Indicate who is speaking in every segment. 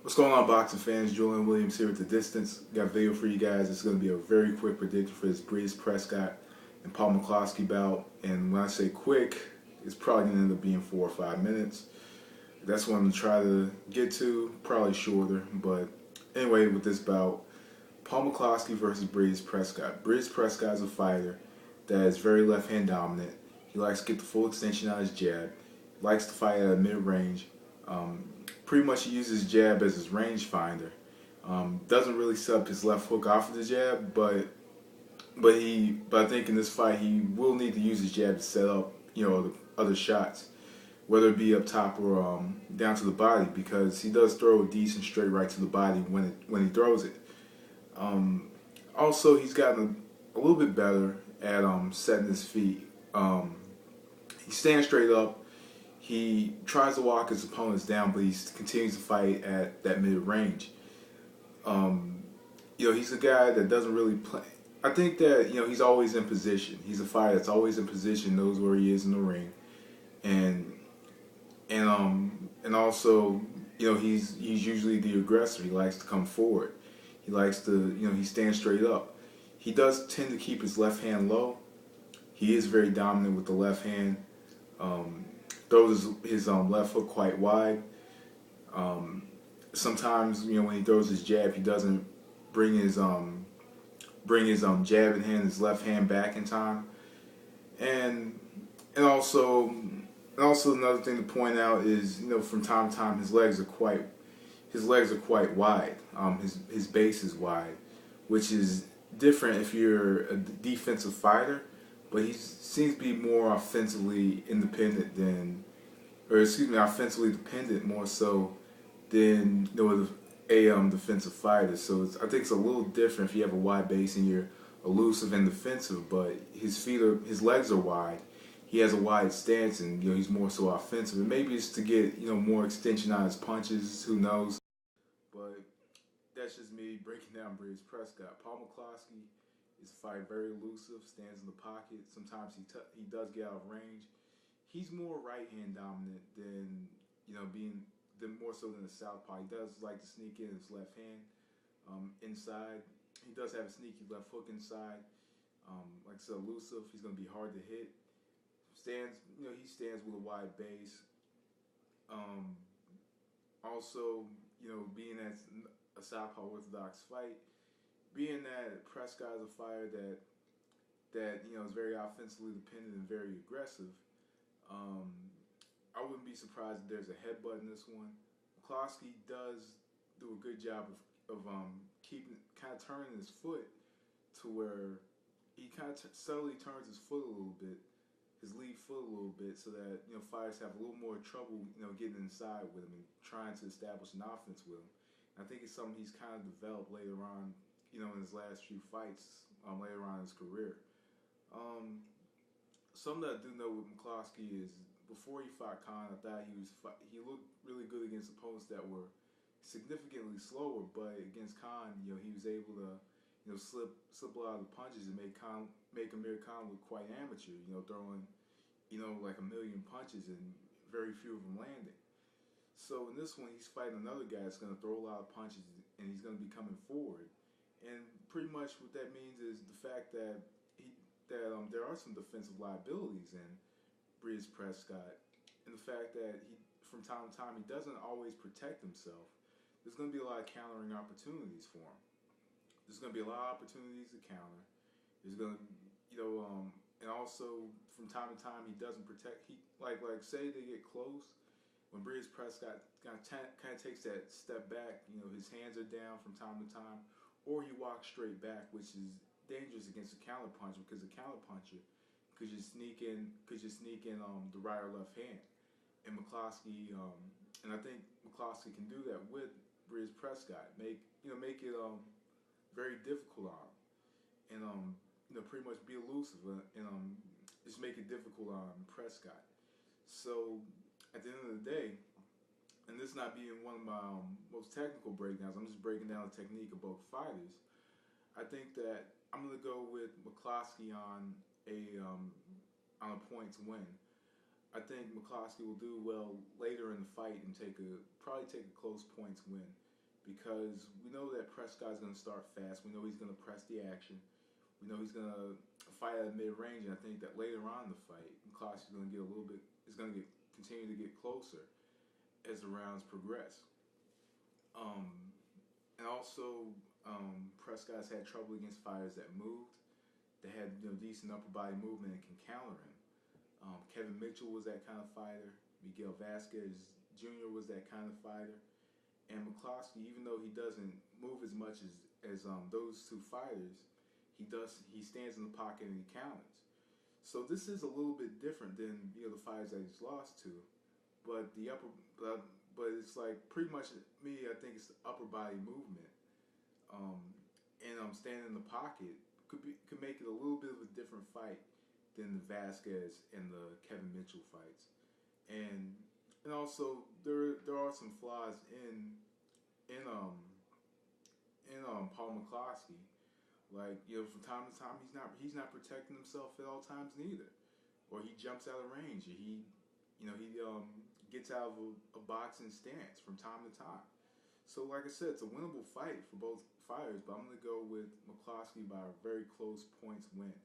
Speaker 1: What's going on, boxing fans? Julian Williams here with The Distance. Got a video for you guys. It's going to be a very quick prediction for this Bredis Prescott and Paul Mccloskey bout. And when I say quick, it's probably going to end up being 4 or 5 minutes. That's what I'm going to try to get to. Probably shorter. But anyway, with this bout, Paul Mccloskey versus Bredis Prescott. Bredis Prescott is a fighter that is very left-hand dominant. He likes to get the full extension out of his jab. He likes to fight at a mid-range. Pretty much he uses jab as his range finder. Doesn't really set up his left hook off of the jab, but I think in this fight he will need to use his jab to set up the other shots, whether it be up top or down to the body, because he does throw a decent straight right to the body when he throws it. Also, he's gotten a little bit better at setting his feet. He stands straight up. He tries to walk his opponents down, but he continues to fight at that mid-range. He's a guy that doesn't really play. I think that he's always in position. He's a fighter that's always in position, knows where he is in the ring, and also he's usually the aggressor. He likes to come forward. He likes to he stands straight up. He does tend to keep his left hand low. He is very dominant with the left hand. Throws his left hook quite wide. Sometimes when he throws his jab, he doesn't bring his jab in hand, his left hand back in time. And also another thing to point out is from time to time his legs are quite wide. His base is wide, which is different if you're a defensive fighter. But he seems to be more offensively independent offensively dependent more so than a defensive fighter. So I think it's a little different if you have a wide base and you're elusive and defensive. But his legs are wide. He has a wide stance, and he's more so offensive. And maybe it's to get more extension on his punches. Who knows? But that's just me breaking down Bredis Prescott. Paul Mccloskey is a fighter, very elusive, stands in the pocket. Sometimes he does get out of range. He's more right hand dominant than more so than the southpaw. He does like to sneak in his left hand inside. He does have a sneaky left hook inside. Like I said, elusive. He's going to be hard to hit. He stands with a wide base. Also, being as a southpaw orthodox fight, being that Prescott is a fighter that is very offensively dependent and very aggressive, I wouldn't be surprised if there's a headbutt in this one. Mccloskey does do a good job of keeping turning his foot to where he subtly turns his foot a little bit, his lead foot a little bit, so that fighters have a little more trouble getting inside with him and trying to establish an offense with him. And I think it's something he's kind of developed later on, in his last few fights, later on in his career. Something that I do know with Mccloskey is before he fought Khan, I thought he looked really good against opponents that were significantly slower, but against Khan, he was able to slip a lot of the punches and make Amir Khan look quite amateur, throwing like a million punches and very few of them landing. So in this one, he's fighting another guy that's going to throw a lot of punches, and he's going to be coming forward. And pretty much what that means is the fact that there are some defensive liabilities in Bredis Prescott, and the fact that from time to time, he doesn't always protect himself. There's going to be a lot of countering opportunities for him. There's going to be a lot of opportunities to counter. There's going to, and also from time to time, he doesn't protect. Like say they get close, when Bredis Prescott kind of takes that step back, his hands are down from time to time, or he walks straight back, which is dangerous against a counterpuncher, because a counterpuncher could just sneak in the right or left hand. And Mccloskey, and I think Mccloskey can do that with Bredis Prescott, make it very difficult on him, and pretty much be elusive, and just make it difficult on Prescott. So at the end of the day, and this not being one of my most technical breakdowns, I'm just breaking down the technique of both fighters. I think that I'm going to go with Mccloskey on a points win. I think Mccloskey will do well later in the fight and probably take a close points win. because we know that Prescott's going to start fast. We know he's going to press the action. We know he's going to fight at mid-range, and I think that later on in the fight, Mccloskey's going to get a little bit, continue to get closer as the rounds progress. And also, Prescott's had trouble against fighters that moved. They had decent upper body movement and can counter him. Kevin Mitchell was that kind of fighter. Miguel Vasquez Jr. was that kind of fighter. And Mccloskey, even though he doesn't move as much as those two fighters, he stands in the pocket and he counters. So this is a little bit different than the fighters that he's lost to, but it's like pretty much me. I think it's the upper body movement, and standing in the pocket could make it a little bit of a different fight than the Vasquez and the Kevin Mitchell fights, and also there are some flaws in Paul Mccloskey. Like, from time to time he's not protecting himself at all times neither, or he jumps out of range, or he gets out of a boxing stance from time to time. So like I said, it's a winnable fight for both fighters, but I'm gonna go with Mccloskey by a very close points win.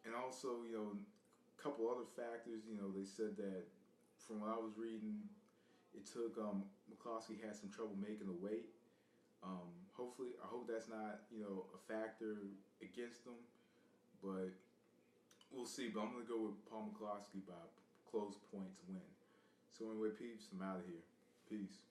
Speaker 1: And also, a couple other factors. They said that from what I was reading, it took Mccloskey had some trouble making the weight. I hope that's not a factor against them, but we'll see. But I'm gonna go with Paul Mccloskey by close points win. So anyway, peeps, I'm out of here. Peace.